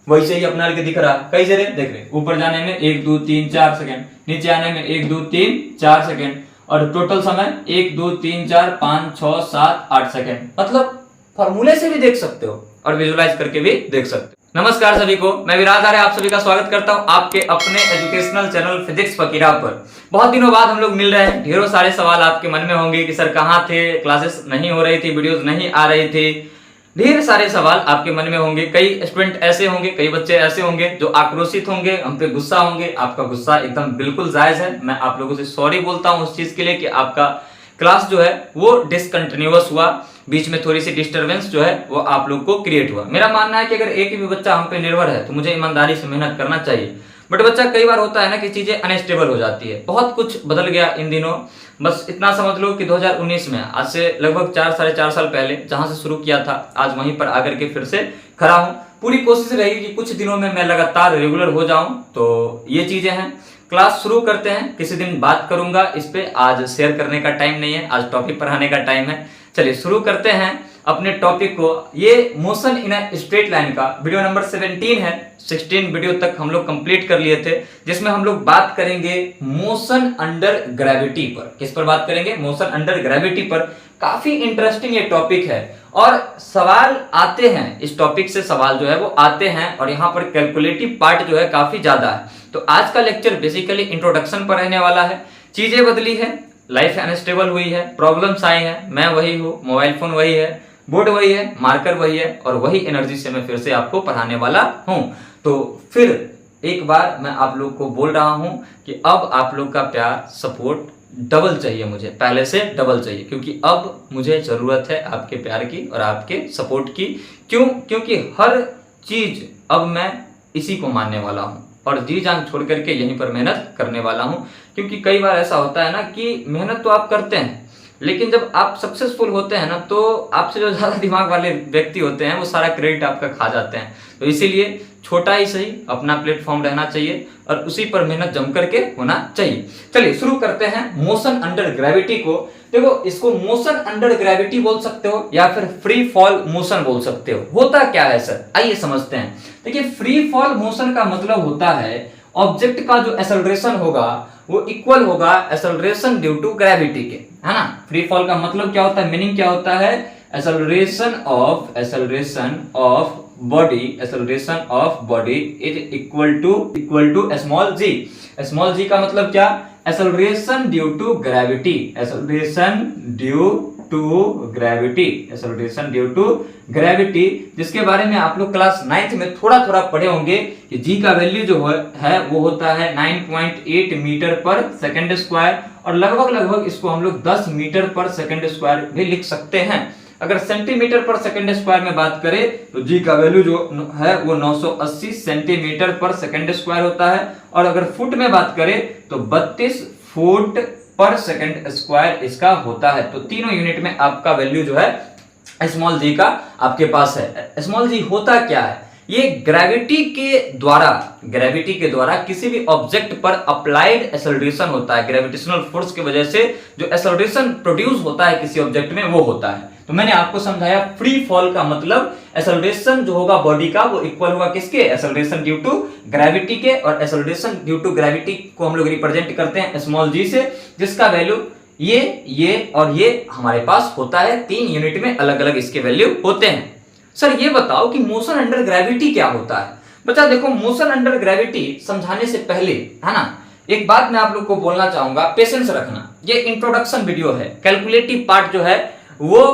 वैसे ही अपना के दिख रहा है। कैसे रे, देख रहे ऊपर जाने में 1 2 3 4 सेकंड, नीचे आने में 1 2 3 4 सेकंड, और टोटल समय 1 2 3 4 5 6 7 8 सेकंड। मतलब फॉर्मूले से भी देख सकते हो और विजुअलाइज करके भी देख सकते हो। नमस्कार सभी को, मैं विराज आर्य आप सभी का स्वागत करता हूं आपके अपने एजुकेशनल चैनल फिजिक्स फकीरा पर। बहुत दिनों बाद हम लोग मिल रहे हैं। ढेरों सारे सवाल आपके मन में होंगे कि सर कहाँ थे, क्लासेस नहीं हो रही थी, वीडियोस नहीं आ रही थी। ढेर सारे सवाल आपके मन में होंगे। कई स्टूडेंट ऐसे होंगे, कई बच्चे ऐसे होंगे जो आक्रोशित होंगे, हम पे गुस्सा होंगे। आपका गुस्सा एकदम बिल्कुल जायज है। मैं आप लोगों से सॉरी बोलता हूं उस चीज के लिए कि आपका क्लास जो है वो डिसकंटिन्यूअस हुआ, बीच में थोड़ी सी डिस्टरबेंस जो है वो आप लोग को क्रिएट हुआ। मेरा मानना है कि अगर एक भी बच्चा हम पे निर्भर है तो मुझे ईमानदारी से मेहनत करना चाहिए। बट बच्चा कई बार होता है ना कि चीजें अनस्टेबल हो जाती है। बहुत कुछ बदल गया इन दिनों। बस इतना समझ लो कि 2019 में, आज से लगभग 4-4.5 साल पहले जहां से शुरू किया था, आज वहीं पर आकर के फिर से खड़ा हूं। पूरी कोशिश रहेगी कि कुछ दिनों में मैं लगातार रेगुलर हो जाऊं। तो ये चीजें हैं। क्लास शुरू करते हैं। किसी दिन बात करूंगा इस पे, आज शेयर करने का टाइम नहीं है, आज टॉपिक पढ़ाने का टाइम है। चलिए शुरू करते हैं अपने टॉपिक को। ये motion in a straight line का वीडियो नंबर 17 है। 16 वीडियो तक हम लोग कंप्लीट कर लिए थे, जिसमें हम लोग बात करेंगे मोशन अंडर ग्रेविटी पर। किस पर बात करेंगे? मोशन अंडर ग्रेविटी पर। काफी इंटरेस्टिंग ये टॉपिक है और सवाल आते हैं इस टॉपिक से, सवाल जो है वो आते हैं और यहाँ पर कैलकुलेटिव पार्ट जो है काफी ज्यादा है। तो आज का लेक्चर बेसिकली इंट्रोडक्शन पर रहने वाला है। चीजें बदली है, लाइफ अनस्टेबल हुई है, प्रॉब्लम्स आई हैं, मैं वही हूँ, मोबाइल फोन वही है, बोर्ड वही है, मार्कर वही है और वही एनर्जी से मैं फिर से आपको पढ़ाने वाला हूं। तो फिर एक बार मैं आप लोग को बोल रहा हूं कि अब आप लोग का प्यार, सपोर्ट डबल चाहिए, मुझे पहले से डबल चाहिए, क्योंकि अब मुझे जरूरत है आपके प्यार की और आपके सपोर्ट की। क्योंकि हर चीज अब मैं इसी को मानने वाला हूं और जी जान छोड़ करके यहीं पर मेहनत करने वाला हूं। क्योंकि कई बार ऐसा होता है ना कि मेहनत तो आप करते हैं, लेकिन जब आप सक्सेसफुल होते हैं ना तो आपसे जो ज्यादा दिमाग वाले व्यक्ति होते हैं वो सारा क्रेडिट आपका खा जाते हैं। तो इसीलिए छोटा ही सही अपना प्लेटफॉर्म रहना चाहिए और उसी पर मेहनत जम करके होना चाहिए। चलिए शुरू करते हैं मोशन अंडर ग्रेविटी को। देखो, इसको मोशन अंडर ग्रेविटी बोल सकते हो या फिर फ्री फॉल मोशन बोल सकते हो। होता क्या है सर, आइए समझते हैं। देखिए, फ्री फॉल मोशन का मतलब होता है ऑब्जेक्ट का जो एक्सेलरेशन होगा वो इक्वल होगा एक्सेलरेशन ड्यू टू ग्रेविटी के, है ना। फ्री फॉल का मतलब क्या होता है, मीनिंग क्या होता है? Acceleration of body is equal to small g. Small g का मतलब क्या? Acceleration due to gravity. Acceleration due to gravity, जिसके बारे में आप लोग क्लास 9th में थोड़ा थोड़ा पढ़े होंगे कि जी का वैल्यू जो है वो होता है 9.8 मीटर पर सेकंड स्क्वायर, और लगभग इसको हम लोग 10 मीटर पर सेकंड स्क्वायर भी लिख सकते हैं। अगर सेंटीमीटर पर सेकंड स्क्वायर में बात करें तो जी का वैल्यू जो है वो 980 सेंटीमीटर पर सेकंड स्क्वायर होता है, और अगर फुट में बात करें तो 32 फुट पर सेकंड स्क्वायर इसका होता है। तो तीनों यूनिट में आपका वैल्यू जो है स्मॉल जी का आपके पास है। स्मॉल जी होता क्या है? ये ग्रेविटी के द्वारा किसी भी ऑब्जेक्ट पर अप्लाइड एक्सेलरेशन होता है। ग्रेविटेशनल फोर्स की वजह से जो एक्सेलरेशन प्रोड्यूस होता है किसी ऑब्जेक्ट में वो होता है। तो मैंने आपको समझाया फ्री फॉल का मतलब एक्सेलरेशन जो होगा बॉडी का वो इक्वल होगा किसके? एक्सेलरेशन ड्यू टू ग्रेविटी के। और एक्सेलरेशन ड्यू टू ग्रेविटी को हम लोग रिप्रेजेंट करते हैं स्मॉल जी से, जिसका वैल्यू ये और ये हमारे पास होता है। 3 यूनिट में अलग अलग इसके वैल्यू होते हैं। सर ये बताओ कि मोशन अंडर ग्रेविटी क्या होता है? बच्चा देखो, मोशन अंडर ग्रेविटी समझाने से पहले, है ना, एक बात मैं आप लोग को बोलना चाहूंगा, पेशेंस रखना। ये इंट्रोडक्शन वीडियो है। कैलकुलेटिव पार्ट जो है वो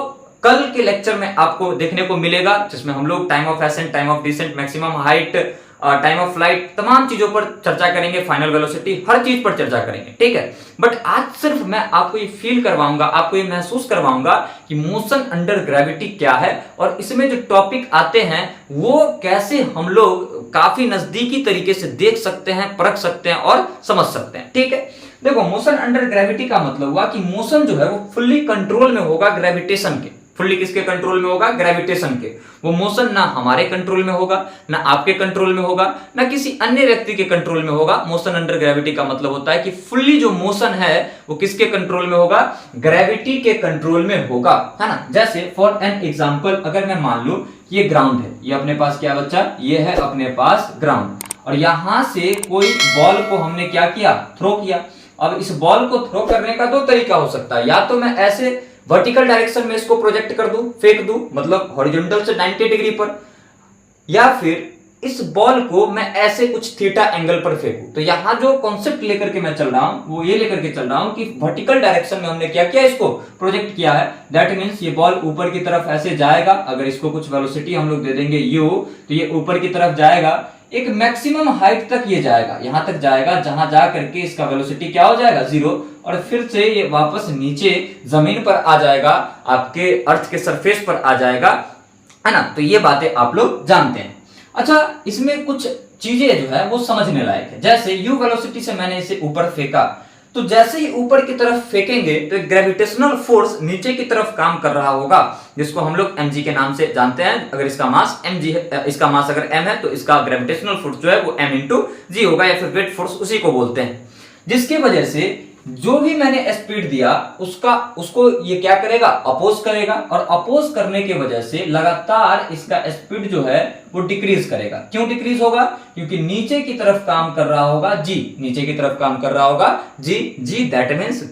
कल के लेक्चर में आपको देखने को मिलेगा, जिसमें हम लोग time of ascent, time of descent, maximum height, time of flight, तमाम चीजों पर चर्चा करेंगे, फाइनल वेलोसिटी, हर चीज पर चर्चा करेंगे, ठीक है। बट आज सिर्फ मैं आपको ये फील करवाऊंगा, आपको ये महसूस करवाऊंगा कि मोशन अंडर ग्रेविटी क्या है और इसमें जो टॉपिक आते हैं वो कैसे हम लोग काफी नजदीकी तरीके से देख सकते हैं, परख सकते हैं और समझ सकते हैं, ठीक है। देखो, मोशन अंडर ग्रेविटी का मतलब हुआ कि मोशन जो है वो फुल्ली कंट्रोल में होगा ग्रेविटेशन के, फुल्ली किसके कंट्रोल में होगा? ग्रेविटेशन के। वो मोशन ना हमारे कंट्रोल में होगा, ना आपके कंट्रोल में होगा, ना किसी अन्य व्यक्ति के कंट्रोल में होगा। मोशन अंडर ग्रेविटी का मतलब होता है कि फुल्ली जो मोशन है वो किसके कंट्रोल में होगा? ग्रेविटी के कंट्रोल में होगा, है ना। जैसे फॉर एन एग्जांपल, अगर मैं मान लूं ये ग्राउंड है, ये अपने पास क्या बच्चा? ये है अपने पास ग्राउंड, और यहां से कोई बॉल को हमने क्या किया? थ्रो किया। अब इस बॉल को थ्रो करने का दो तरीका हो सकता है, या तो मैं ऐसे वर्टिकल डायरेक्शन में इसको प्रोजेक्ट कर दूं, फेंक दूं, मतलब हॉरिजॉन्टल से 90 डिग्री पर, या फिर इस बॉल को मैं ऐसे कुछ थीटा एंगल पर फेंकूं। तो यहां जो कॉन्सेप्ट लेकर के मैं चल रहा हूं वो ये लेकर के चल रहा हूं कि वर्टिकल डायरेक्शन में हमने क्या किया? इसको प्रोजेक्ट किया है। दैट मींस ये बॉल ऊपर की तरफ ऐसे जाएगा। अगर इसको कुछ वेलोसिटी हम लोग दे देंगे u, तो ये ऊपर की तरफ जाएगा, एक मैक्सिमम हाइट तक ये जाएगा, यहां तक जाएगा जहां जा करके इसका वेलोसिटी क्या हो जाएगा? 0, और फिर से ये वापस नीचे जमीन पर आ जाएगा, आपके अर्थ के सरफेस पर आ जाएगा, है ना। तो ये बातें आप लोग जानते हैं। अच्छा, इसमें कुछ चीजें जो है वो समझने लायक है। जैसे u वेलोसिटी से मैंने इसे ऊपर फेंका, तो जैसे ही ऊपर की तरफ फेंकेंगे तो एक ग्रेविटेशनल फोर्स नीचे की तरफ काम कर रहा होगा, जिसको हम लोग mg के नाम से जानते हैं। अगर इसका मास mg है, इसका मास अगर m है, तो इसका ग्रेविटेशनल फोर्स जो है वो m इंटू जी होगा, या फिर वेट फोर्स उसी को बोलते हैं। जिसकी वजह से जो भी मैंने स्पीड दिया उसको ये क्या करेगा? अपोज करेगा, और अपोज करने की वजह से लगातार इसका स्पीड जो है वो डिक्रीज करेगा। क्यों डिक्रीज होगा? क्योंकि नीचे की तरफ काम कर रहा होगा g, नीचे की तरफ काम कर रहा होगा g, that means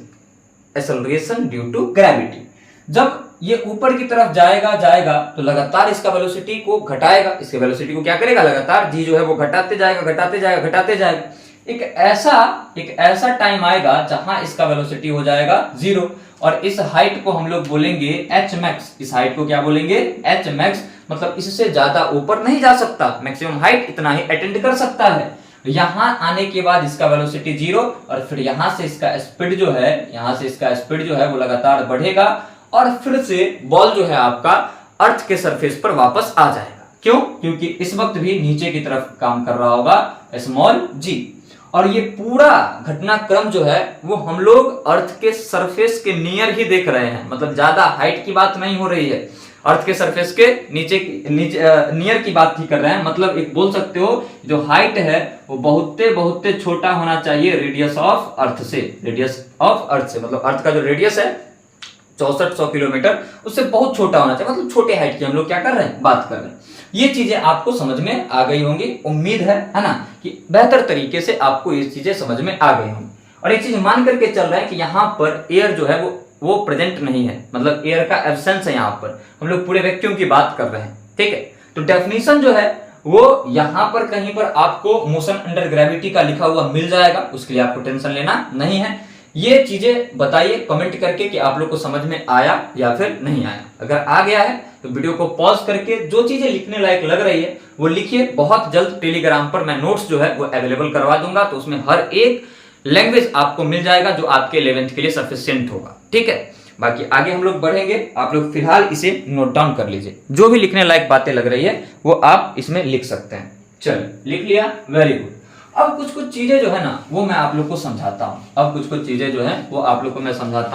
acceleration due to gravity. जब ये ऊपर की तरफ जाएगा तो लगातार इसका वेलोसिटी को घटाएगा। इसके वेलोसिटी को क्या करेगा? लगातार g जो है वो घटाते जाएगा। एक ऐसा टाइम आएगा जहां इसका वेलोसिटी हो जाएगा 0, और इस हाइट को हम लोग बोलेंगे h max। इस हाइट को क्या बोलेंगे? h max, मतलब इससे ज्यादा ऊपर नहीं जा सकता, मैक्सिमम हाइट इतना ही अटेंड कर सकता है। यहां आने के बाद इसका वेलोसिटी 0, और फिर यहां से इसका स्पीड जो है वो लगातार बढ़ेगा, और फिर से बॉल जो है आपका अर्थ के सरफेस पर वापस आ जाएगा। क्यों? क्योंकि इस वक्त भी नीचे की तरफ काम कर रहा होगा स्मॉल g। और ये पूरा घटनाक्रम जो है वो हम लोग अर्थ के सरफेस के नियर ही देख रहे हैं, मतलब ज्यादा हाइट की बात नहीं हो रही है, अर्थ के सरफेस के नीचे नियर की बात ही कर रहे हैं। मतलब एक बोल सकते हो जो हाइट है वो बहुत छोटा होना चाहिए रेडियस ऑफ अर्थ से, मतलब अर्थ का जो रेडियस है 6400 किलोमीटर, उससे बहुत छोटा होना चाहिए, मतलब छोटे हाइट की हम लोग क्या कर रहे हैं? बात कर रहे हैं। ये चीजें आपको समझ में आ गई होंगी, उम्मीद है ना, कि बेहतर तरीके से आपको ये चीजें समझ में आ गई होंगी। और एक चीज मान करके चल रहा है कि यहाँ पर एयर जो है वो प्रेजेंट नहीं है, मतलब एयर का एब्सेंस है। यहाँ पर हम लोग पूरे वैक्यूम की बात कर रहे हैं, ठीक है। तो डेफिनेशन जो है वो यहाँ पर कहीं पर आपको मोशन अंडर ग्रेविटी का लिखा हुआ मिल जाएगा, उसके लिए आपको टेंशन लेना नहीं है। ये चीजें बताइए कमेंट करके कि आप लोग को समझ में आया या फिर नहीं आया। अगर आ गया है तो वीडियो को पॉज करके जो चीजें लिखने लायक लग रही है वो लिखिए। बहुत जल्द टेलीग्राम पर मैं नोट्स जो है वो अवेलेबल करवा दूंगा, तो उसमें हर एक लैंग्वेज आपको मिल जाएगा जो आपके 11th के लिए सफिशिएंट होगा, ठीक है। बाकी आगे हम लोग बढ़ेंगे, आप लोग फिलहाल इसे नोट डाउन कर लीजिए। जो भी लिखने लायक बातें लग रही है वो आप इसमें लिख सकते हैं। चलिए, लिख लिया, वेरी गुड। अब कुछ चीजें जो है ना वो मैं आप लोग को समझाता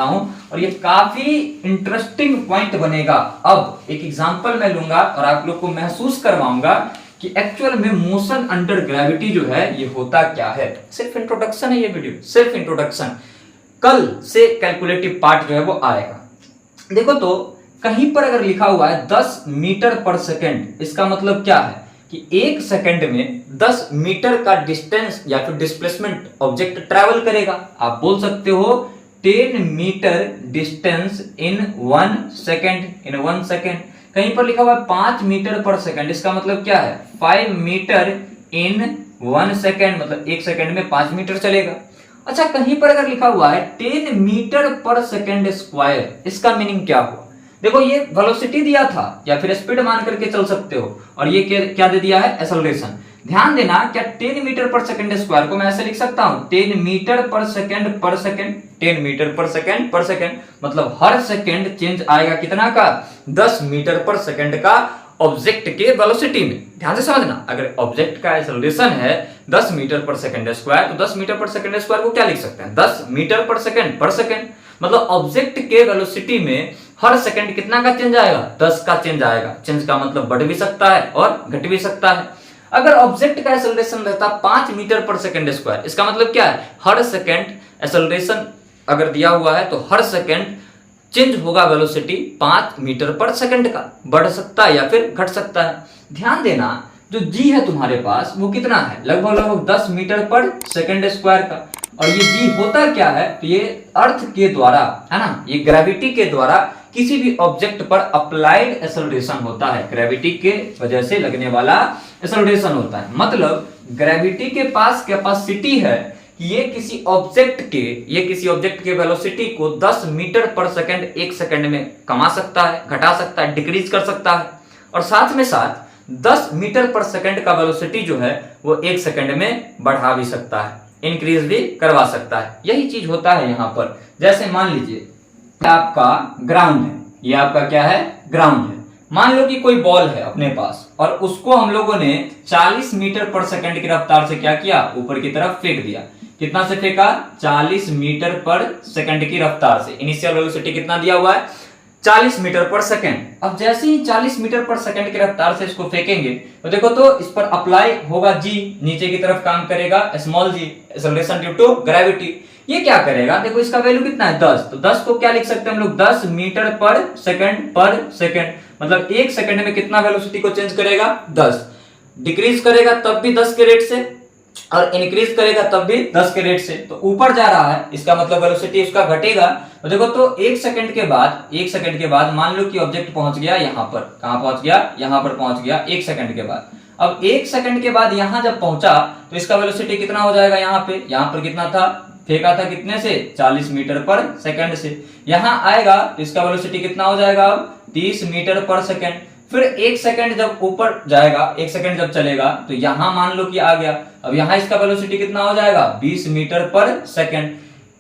हूं। और ये काफी इंटरेस्टिंग पॉइंट बनेगा। अब एक एग्जांपल मैं लूंगा और आप लोग को महसूस करवाऊंगा कि एक्चुअल में मोशन अंडर ग्रेविटी जो है ये होता क्या है। सिर्फ इंट्रोडक्शन है ये वीडियो, सिर्फ इंट्रोडक्शन। कल से कैलकुलेटिव पार्ट जो है वो आएगा। देखो तो कहीं पर अगर लिखा हुआ है 10 मीटर पर सेकेंड, इसका मतलब क्या है कि 1 सेकंड में 10 मीटर का डिस्टेंस या फिर डिस्प्लेसमेंट ऑब्जेक्ट ट्रैवल करेगा। आप बोल सकते हो 10 मीटर डिस्टेंस इन 1 सेकंड। कहीं पर लिखा हुआ है 5 मीटर पर सेकंड, इसका मतलब क्या है? 5 मीटर इन 1 सेकंड, मतलब 1 सेकंड में 5 मीटर चलेगा। अच्छा, कहीं पर अगर लिखा हुआ है 10 मीटर पर सेकंड स्क्वायर, इसका मीनिंग क्या हुआ? देखो ये वेलोसिटी दिया था या फिर स्पीड मान करके चल सकते हो, और ये क्या दे दिया है? एक्सेलरेशन। ध्यान देना, क्या 10 मीटर पर सेकंड स्क्वायर को मैं ऐसे लिख सकता हूं 10 मीटर पर सेकंड पर सेकंड, 10 मीटर पर सेकंड पर सेकंड, मतलब हर सेकंड चेंज आएगा कितना का? 10 मीटर पर सेकंड का ऑब्जेक्ट के वेलोसिटी में। ध्यान से समझना, अगर ऑब्जेक्ट का एक्सेलरेशन है 10 मीटर पर सेकंड स्क्वायर, तो 10 मीटर पर सेकंड स्क्वायर को क्या लिख सकते हैं? 10 मीटर पर सेकंड, मतलब ऑब्जेक्ट के वेलोसिटी में हर सेकंड कितना का चेंज आएगा, 10 का चेंज आएगा। चेंज का मतलब बढ़ भी सकता है और घट भी सकता है। अगर ऑब्जेक्ट का एक्सेलरेशन रहता 5 मीटर पर सेकंड स्क्वायर, इसका मतलब क्या है, हर सेकंड एक्सेलरेशन अगर दिया हुआ है तो हर सेकंड चेंज होगा वेलोसिटी 5 मीटर पर सेकंड का, बढ़ सकता है या फिर घट सकता है। ध्यान देना जो जी है तुम्हारे पास वो कितना है, लगभग 10 मीटर पर सेकंड स्क्वायर का। और ये जी होता क्या है, तो ये अर्थ के द्वारा है ना, ये ग्रेविटी के द्वारा किसी भी ऑब्जेक्ट पर अप्लाइड एक्सेलरेशन होता है, ग्रेविटी के वजह से लगने वाला एक्सेलरेशन होता है। मतलब ग्रेविटी के पास कैपेसिटी है कि ये किसी ऑब्जेक्ट के वेलोसिटी को 10 मीटर पर सेकंड एक सेकंड में कमा सकता है, घटा सकता है, डिक्रीज कर सकता है। और साथ में साथ 10 मीटर पर सेकंड का वेलोसिटी जो है वो एक सेकंड में बढ़ा भी सकता है, इंक्रीज भी करवा सकता है। यही चीज होता है यहाँ पर। जैसे मान लीजिए आपका ग्राउंड है, ये आपका क्या है, ग्राउंड है। मान लो कि कोई बॉल है अपने पास और उसको हम लोगों ने 40 मीटर पर सेकंड की रफ्तार से क्या किया, ऊपर की तरफ फेंक दिया। कितना से फेंका, 40 मीटर पर सेकंड की रफ्तार से। इनिशियल वेलोसिटी कितना दिया हुआ है, 40 मीटर पर सेकंड। अब जैसे ही 40 मीटर पर सेकंड की रफ्तार से इसको फेंकेंगे तो देखो तो इस पर अप्लाई होगा जी, नीचे की तरफ काम करेगा small g, acceleration due to gravity. ये क्या करेगा, देखो इसका वैल्यू कितना है 10, तो 10 को क्या लिख सकते हैं हम लोग, 10 मीटर पर सेकंड। मतलब एक सेकंड में कितना वेलोसिटी को चेंज करेगा, 10। डिक्रीज करेगा तब भी 10 के रेट से और इंक्रीज करेगा तब भी 10 के रेट से। तो ऊपर जा रहा है, इसका मतलब वेलोसिटी उसका घटेगा। तो देखो तो एक सेकंड के बाद मान लो कि ऑब्जेक्ट पहुंच गया यहाँ पर, कहां पहुंच गया, यहाँ पर पहुंच गया एक सेकंड के बाद। अब एक सेकंड के बाद यहां जब पहुंचा तो इसका वेलोसिटी कितना हो जाएगा, यहाँ पर कितना था, फेंका था कितने से, 40 मीटर पर सेकंड से। यहां आएगा तो इसका वेलोसिटी कितना हो जाएगा, अब 30 मीटर पर सेकंड। फिर एक सेकंड जब ऊपर जाएगा, एक सेकंड जब चलेगा तो यहां मान लो कि आ गया, अब यहां इसका वेलोसिटी कितना हो जाएगा, 20 मीटर पर सेकंड।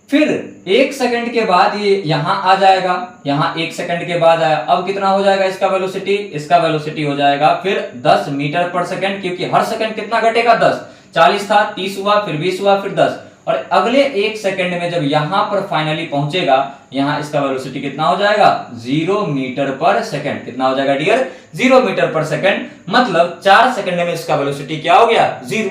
फिर एक सेकंड के बाद ये यहां आ जाएगा, यहां एक सेकंड के बाद आया, अब कितना हो जाएगा इसका वेलोसिटी हो जाएगा फिर 10 मीटर पर सेकंड, क्योंकि हर सेकंड कितना घटेगा, 10। 40 था, 30 हुआ, फिर 20 हुआ, फिर 10। और अगले एक सेकंड में जब यहां पर फाइनली पहुंचेगा, यहां इसका वेलोसिटी कितना हो जाएगा, 0 मीटर पर सेकंड। कितना हो जाएगा डियर, 0 मीटर पर सेकंड। मतलब 4 सेकंड में इसका वेलोसिटी क्या हो गया, 0।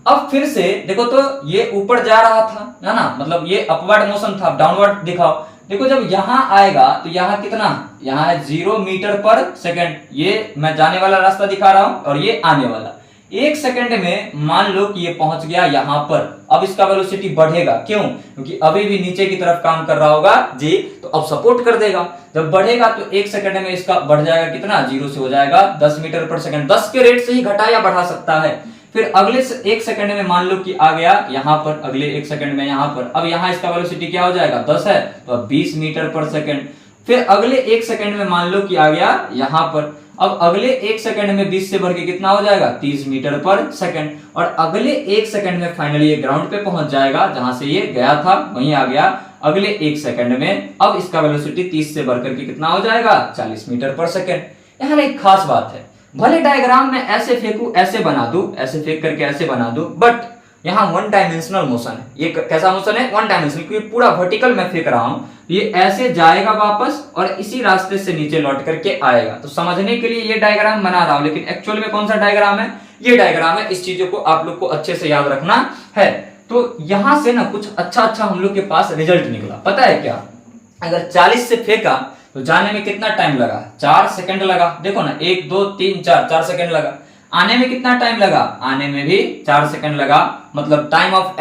अब फिर से देखो तो ये ऊपर जा रहा था, है ना, मतलब ये अपवर्ड मोशन था, डाउनवर्ड दिखाओ। देखो जब यहां आएगा तो यहां कितना, यहां है 0 मीटर पर सेकंड। ये मैं जाने वाला रास्ता दिखा रहा हूं और ये आने वाला। एक सेकंड में मान लो कि ये पहुंच गया यहां पर, अब इसका वेलोसिटी बढ़ेगा, क्यों, क्योंकि अभी भी नीचे की तरफ काम कर रहा होगा जी, तो अब सपोर्ट कर देगा। जब बढ़ेगा तो एक सेकंड में इसका बढ़ जाएगा कितना, 0 से हो जाएगा 10 मीटर पर सेकंड। 10 के रेट से ही घटा या बढ़ा सकता है। फिर अगले एक सेकंड में मान लो कि आ गया यहां पर, अगले एक सेकंड में यहां पर, अब यहां इसका वेलोसिटी क्या हो जाएगा, 10 है तो अब 20 मीटर पर सेकंड। फिर अगले एक सेकंड में मान लो कि आ गया यहां पर, अब अगले एक सेकंड में 20 से बढ़ के कितना हो जाएगा, 30 मीटर पर सेकंड। और अगले एक सेकंड में फाइनली ये ग्राउंड पे पहुंच जाएगा, जहां से ये गया था वहीं आ गया। अगले एक सेकंड में अब इसका वेलोसिटी 30 से बढ़कर के कितना हो जाएगा, 40 मीटर पर सेकंड। यहाँ एक खास बात है, भले डायग्राम में ऐसे फेंकू, ऐसे बना दूं, ऐसे फेंक करके ऐसे बना दूं, बट यहाँ 1 डायमेंशनल मोशन है। ये कैसा मोशन है, 1 डायमेंशनल, क्योंकि पूरा वर्टिकल मैं फेंक रहा हूं, ये ऐसे जाएगा वापस और इसी रास्ते से नीचे लौट करके आएगा। तो समझने के लिए ये डायग्राम बना रहा हूं, लेकिन एक्चुअल में कौन सा डायग्राम है, ये डायग्राम है। इस चीजों को आप लोग को अच्छे से याद रखना है। तो यहां से ना कुछ अच्छा हम लोग के पास रिजल्ट निकला। पता है क्या, अगर 40 से फेंका तो जाने में कितना टाइम लगा, 4 सेकंड लगा। देखो ना, 1 2 3 4 सेकंड लगा। आने में कितना टाइम लगा, आने में भी 4 सेकंड लगा। मतलब टाइम ऑफ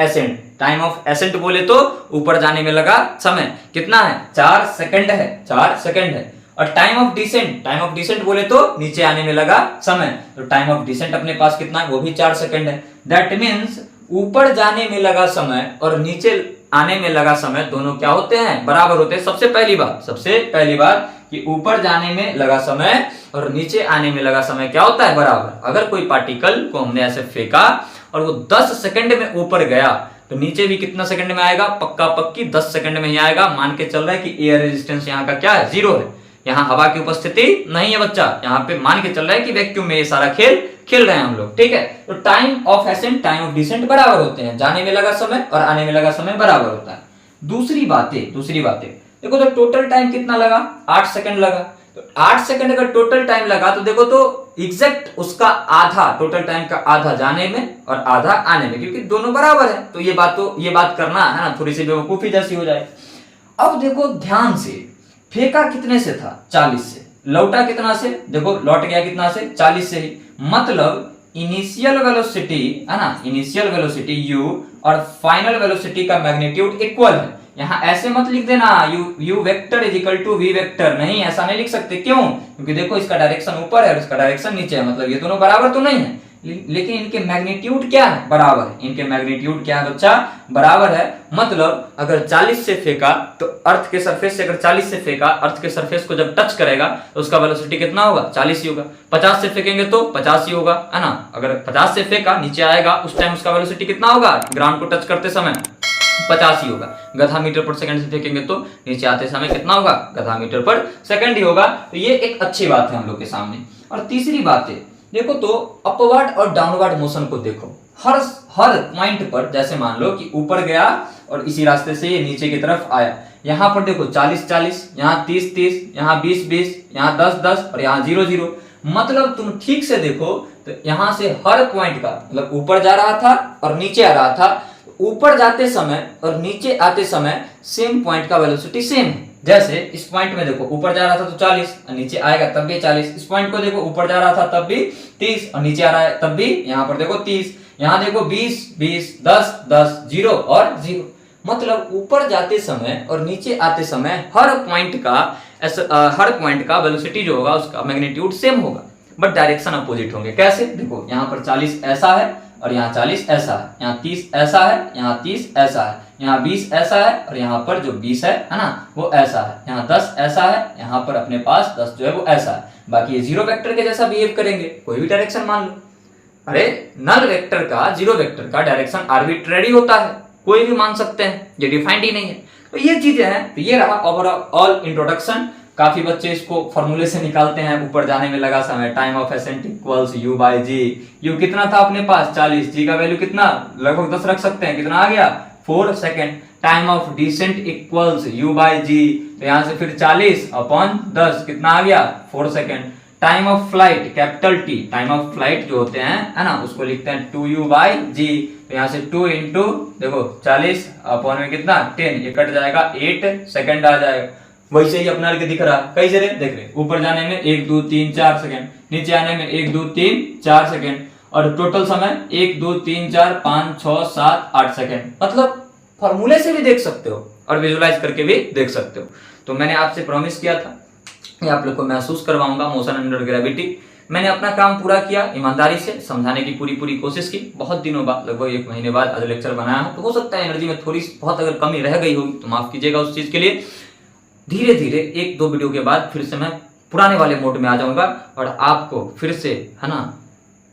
एसेंट बोले तो ऊपर जाने में लगा समय कितना है, 4 सेकंड है। और टाइम ऑफ डिसेंट बोले तो नीचे आने में लगा समय, तो टाइम ऑफ डिसेंट अपने पास कितना है, वो भी 4 सेकंड है। दैट मीन्स ऊपर जाने में लगा समय और नीचे आने में लगा समय दोनों क्या होते हैं, बराबर होते हैं। सबसे पहली बात कि ऊपर जाने में लगा समय और नीचे आने में लगा समय क्या होता है, बराबर। अगर कोई पार्टिकल को हमने ऐसे फेंका और वो 10 सेकंड में ऊपर गया तो नीचे भी कितना सेकंड में आएगा, पक्की 10 सेकंड में ही आएगा। मान के चल रहा है कि एयर रेजिस्टेंस यहाँ का क्या है, 0 है। यहाँ हवा की उपस्थिति नहीं है बच्चा, यहाँ पे मान के चल रहा है कि वैक्यूम में ये सारा खेल रहे हैं हम लोग, ठीक है। तो time of ascent, time of descent बराबर होते हैं, जाने में लगा समय और आने में लगा समय बराबर होता है। दूसरी बातें देखो तो टोटल टाइम कितना लगा, 8 सेकंड लगा। तो 8 सेकंड अगर टोटल टाइम लगा तो देखो तो एग्जैक्ट उसका आधा, टोटल टाइम का आधा जाने में और आधा आने में, क्योंकि दोनों बराबर है। तो ये बात करना है ना, थोड़ी सी बेवकूफी जैसी हो जाए। अब देखो ध्यान से, फेंका कितने से था, 40 से, लौटा कितना से, देखो लौट गया कितना से, 40 से ही। मतलब इनिशियल वेलोसिटी है ना, इनिशियल वेलोसिटी u और फाइनल वेलोसिटी का मैग्नीट्यूड इक्वल है। यहां ऐसे मत लिख देना u vector is equal to v vector, नहीं ऐसा नहीं लिख सकते। क्यों? क्योंकि देखो इसका डायरेक्शन ऊपर है और इसका डायरेक्शन नीचे है, मतलब ये दोनों बराबर तो नहीं है, लेकिन इनके मैग्नीट्यूड क्या है, बराबर है। इनके मैग्नीट्यूड क्या है बच्चा, बराबर है। मतलब अगर 40 से फेंका तो अर्थ के सरफेस से, अगर 40 से फेंका, अर्थ के सरफेस को जब टच करेगा तो उसका वेलोसिटी कितना होगा, 40 ही होगा। 50 से फेंकेंगे तो 50 ही होगा, है ना। अगर 50 से फेंका, नीचे आएगा, उस टाइम उसका वेलोसिटी कितना होगा, ग्राउंड को टच करते समय 50 ही होगा। गधा मीटर पर सेकंड से फेंकेंगे तो नीचे आते समय कितना होगा, गधा मीटर पर सेकंड ही होगा। तो ये एक अच्छी बात है हम लोग के सामने। और तीसरी बात है, देखो तो अपवर्ड और डाउनवर्ड मोशन को देखो, हर पॉइंट पर, जैसे मान लो कि ऊपर गया और इसी रास्ते से ये नीचे की तरफ आया, यहाँ पर देखो 40-40, यहाँ 30-30, यहाँ 20-20, यहाँ 10-10 और यहाँ 0-0। मतलब तुम ठीक से देखो तो यहाँ से हर पॉइंट का, मतलब ऊपर जा रहा था और नीचे आ रहा था, ऊपर जाते समय और नीचे आते समय सेम पॉइंट का वेलोसिटी सेम है। जैसे इस पॉइंट में देखो ऊपर जा रहा था तो 40 और नीचे आएगा तब भी 40। इस पॉइंट को देखो ऊपर जा रहा था तब भी 30 और नीचे आ रहा है तब भी, यहाँ पर देखो 30, यहाँ देखो 20-20, 10-10, 0 और 0। मतलब ऊपर जाते समय और नीचे आते समय हर पॉइंट का वेलोसिटी जो होगा उसका मैग्नीट्यूड सेम होगा, बट डायरेक्शन अपोजिट होंगे। कैसे? देखो यहाँ पर 40 ऐसा है और यहाँ 40 ऐसा है, यहाँ 30 ऐसा है, यहाँ 30 ऐसा है, यहाँ 20 ऐसा है और यहाँ पर जो 20 है ना, वो ऐसा है, यहाँ 10 ऐसा है, यहाँ पर अपने पास 10 जो है वो ऐसा है। बाकी ये जीरो वेक्टर के जैसा बिहेव करेंगे, कोई भी डायरेक्शन मान लो। अरे नल वेक्टर का, जीरो वेक्टर का डायरेक्शन आर्बिट्रेरी होता है, कोई भी मान सकते हैं, ये डिफाइंड ही नहीं है। तो ये चीजें हैं। तो ये रहा ओवरऑल इंट्रोडक्शन। काफी बच्चे इसको फॉर्मूले से निकालते हैं, ऊपर जाने में लगा समय। Time of ascent equals u by g. U कितना था अपने पास, 40, जी का वैल्यू कितना, लगभग 10 रख सकते हैं, कितना आ गया, 4 second. Time of descent equals u by g, तो यहां से फिर 40/10 कितना आ गया, 4 second. Time of flight capital T, time of flight जो होते हैं, है ना, उसको लिखते हैं 2u बाई जी। तो यहाँ से 2 इंटू देखो 40 में कितना 10, ये कट जाएगा, 8 सेकेंड आ जाएगा। वैसे ही अपना दिख रहा, कैसे रे, देख रहे, ऊपर जाने में 1 2 3 4 सेकेंड, नीचे आने में 1 2 3 4 सेकेंड, और टोटल समय 1 2 3 4 5 6 7 8 सेकेंड। मतलब फॉर्मूले से भी देख सकते हो और विजुलाइज करके भी देख सकते हो। तो मैंने आपसे प्रॉमिस किया था कि आप लोग को महसूस करवाऊंगा मोशन अंडर ग्रेविटी। मैंने अपना काम पूरा किया, ईमानदारी से समझाने की पूरी कोशिश की। बहुत दिनों बाद, लगभग 1 महीने बाद आज लेक्चर बनाया हूं, तो हो सकता है एनर्जी में थोड़ी बहुत अगर कमी रह गई होगी तो माफ कीजिएगा उस चीज के लिए। धीरे धीरे 1-2 वीडियो के बाद फिर से मैं पुराने वाले मोड में आ जाऊंगा और आपको फिर से, है ना,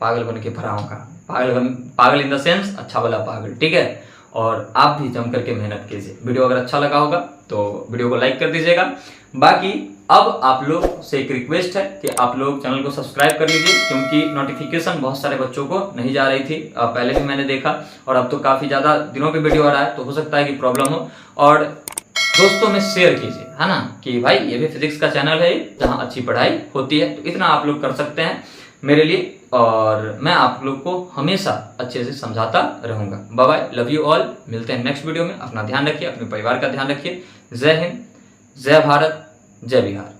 पागल बन के भराऊंगा। पागल इन द सेंस अच्छा वाला पागल, ठीक है। और आप भी जम करके मेहनत कीजिए। वीडियो अगर अच्छा लगा होगा तो वीडियो को लाइक कर दीजिएगा। बाकी अब आप लोग से एक रिक्वेस्ट है कि आप लोग चैनल को सब्सक्राइब कर लीजिए, क्योंकि नोटिफिकेशन बहुत सारे बच्चों को नहीं जा रही थी, पहले भी मैंने देखा, और अब तो काफी ज्यादा दिनों पे वीडियो आ रहा है, तो हो सकता है कि प्रॉब्लम हो। और दोस्तों में शेयर कीजिए, है ना, कि भाई ये भी फिजिक्स का चैनल है जहां अच्छी पढ़ाई होती है। तो इतना आप लोग कर सकते हैं मेरे लिए, और मैं आप लोग को हमेशा अच्छे से समझाता रहूंगा। Bye bye, love you all. मिलते हैं नेक्स्ट वीडियो में। अपना ध्यान रखिए, अपने परिवार का ध्यान रखिए। जय हिंद, जय भारत, जय बिहार।